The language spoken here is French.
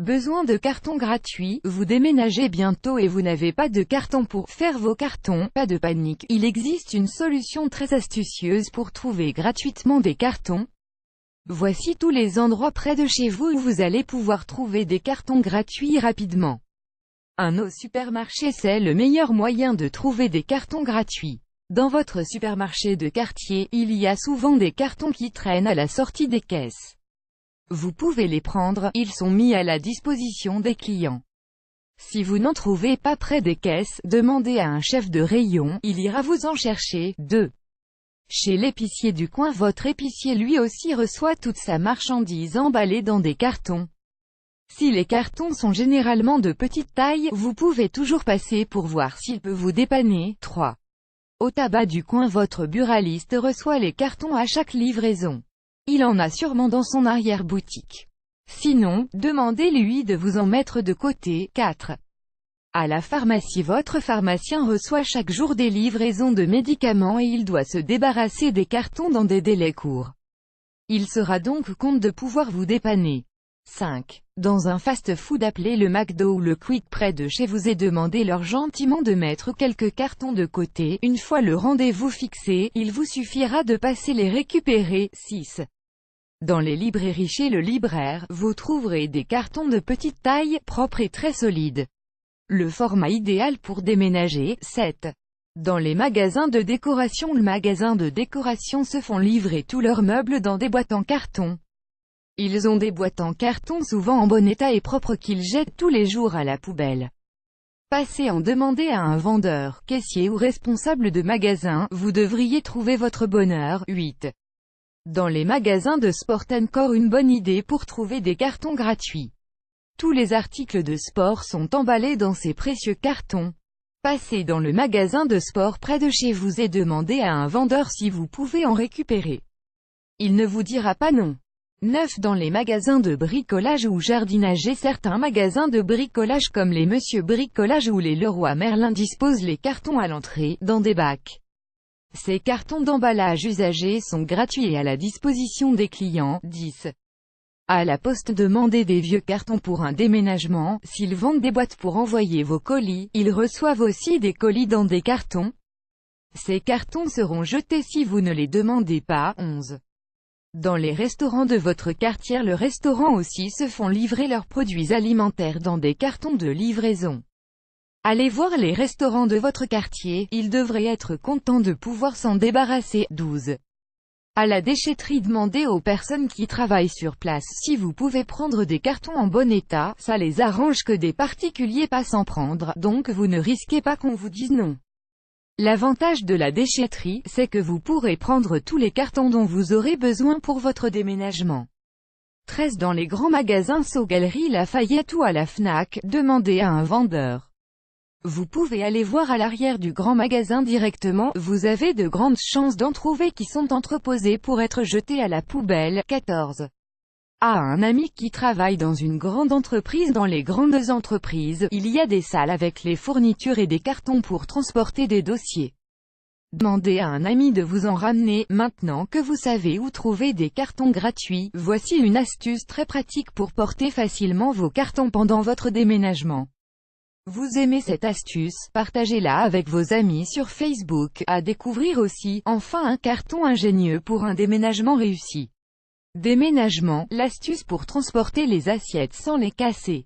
Besoin de cartons gratuits, vous déménagez bientôt et vous n'avez pas de carton pour faire vos cartons, pas de panique, il existe une solution très astucieuse pour trouver gratuitement des cartons. Voici tous les endroits près de chez vous où vous allez pouvoir trouver des cartons gratuits rapidement. Au supermarché, c'est le meilleur moyen de trouver des cartons gratuits. Dans votre supermarché de quartier, il y a souvent des cartons qui traînent à la sortie des caisses. Vous pouvez les prendre, ils sont mis à la disposition des clients. Si vous n'en trouvez pas près des caisses, demandez à un chef de rayon, il ira vous en chercher. 2. Chez l'épicier du coin, votre épicier lui aussi reçoit toute sa marchandise emballée dans des cartons. Si les cartons sont généralement de petite taille, vous pouvez toujours passer pour voir s'il peut vous dépanner. 3. Au tabac du coin, votre buraliste reçoit les cartons à chaque livraison. Il en a sûrement dans son arrière-boutique. Sinon, demandez-lui de vous en mettre de côté. 4. À la pharmacie, votre pharmacien reçoit chaque jour des livraisons de médicaments et il doit se débarrasser des cartons dans des délais courts. Il sera donc content de pouvoir vous dépanner. 5. Dans un fast-food, appelez le McDo ou le Quick près de chez vous et demandez-leur gentiment de mettre quelques cartons de côté. Une fois le rendez-vous fixé, il vous suffira de passer les récupérer. 6. Dans les librairies, chez le libraire, vous trouverez des cartons de petite taille, propres et très solides. Le format idéal pour déménager. 7. Dans les magasins de décoration, les magasins de décoration se font livrer tous leurs meubles dans des boîtes en carton. Ils ont des boîtes en carton souvent en bon état et propres qu'ils jettent tous les jours à la poubelle. Passez en demander à un vendeur, caissier ou responsable de magasin, vous devriez trouver votre bonheur. 8. Dans les magasins de sport, encore une bonne idée pour trouver des cartons gratuits. Tous les articles de sport sont emballés dans ces précieux cartons. Passez dans le magasin de sport près de chez vous et demandez à un vendeur si vous pouvez en récupérer. Il ne vous dira pas non. 9. Dans les magasins de bricolage ou jardinage, certains magasins de bricolage comme les Monsieur Bricolage ou les Leroy Merlin disposent les cartons à l'entrée, dans des bacs. Ces cartons d'emballage usagés sont gratuits et à la disposition des clients. 10. À la poste, demandez des vieux cartons pour un déménagement. S'ils vendent des boîtes pour envoyer vos colis, ils reçoivent aussi des colis dans des cartons. Ces cartons seront jetés si vous ne les demandez pas. 11. Dans les restaurants de votre quartier, le restaurant aussi se font livrer leurs produits alimentaires dans des cartons de livraison. Allez voir les restaurants de votre quartier, ils devraient être contents de pouvoir s'en débarrasser. 12. À la déchetterie, demandez aux personnes qui travaillent sur place si vous pouvez prendre des cartons en bon état, ça les arrange que des particuliers passent en prendre, donc vous ne risquez pas qu'on vous dise non. L'avantage de la déchetterie, c'est que vous pourrez prendre tous les cartons dont vous aurez besoin pour votre déménagement. 13. Dans les grands magasins Galeries Lafayette ou à la Fnac, demandez à un vendeur. Vous pouvez aller voir à l'arrière du grand magasin directement, vous avez de grandes chances d'en trouver qui sont entreposés pour être jetés à la poubelle. 14. À un ami qui travaille dans une grande entreprise. Dans les grandes entreprises, il y a des salles avec les fournitures et des cartons pour transporter des dossiers. Demandez à un ami de vous en ramener. Maintenant que vous savez où trouver des cartons gratuits, voici une astuce très pratique pour porter facilement vos cartons pendant votre déménagement. Vous aimez cette astuce, partagez-la avec vos amis sur Facebook. À découvrir aussi, enfin, un carton ingénieux pour un déménagement réussi. Déménagement, l'astuce pour transporter les assiettes sans les casser.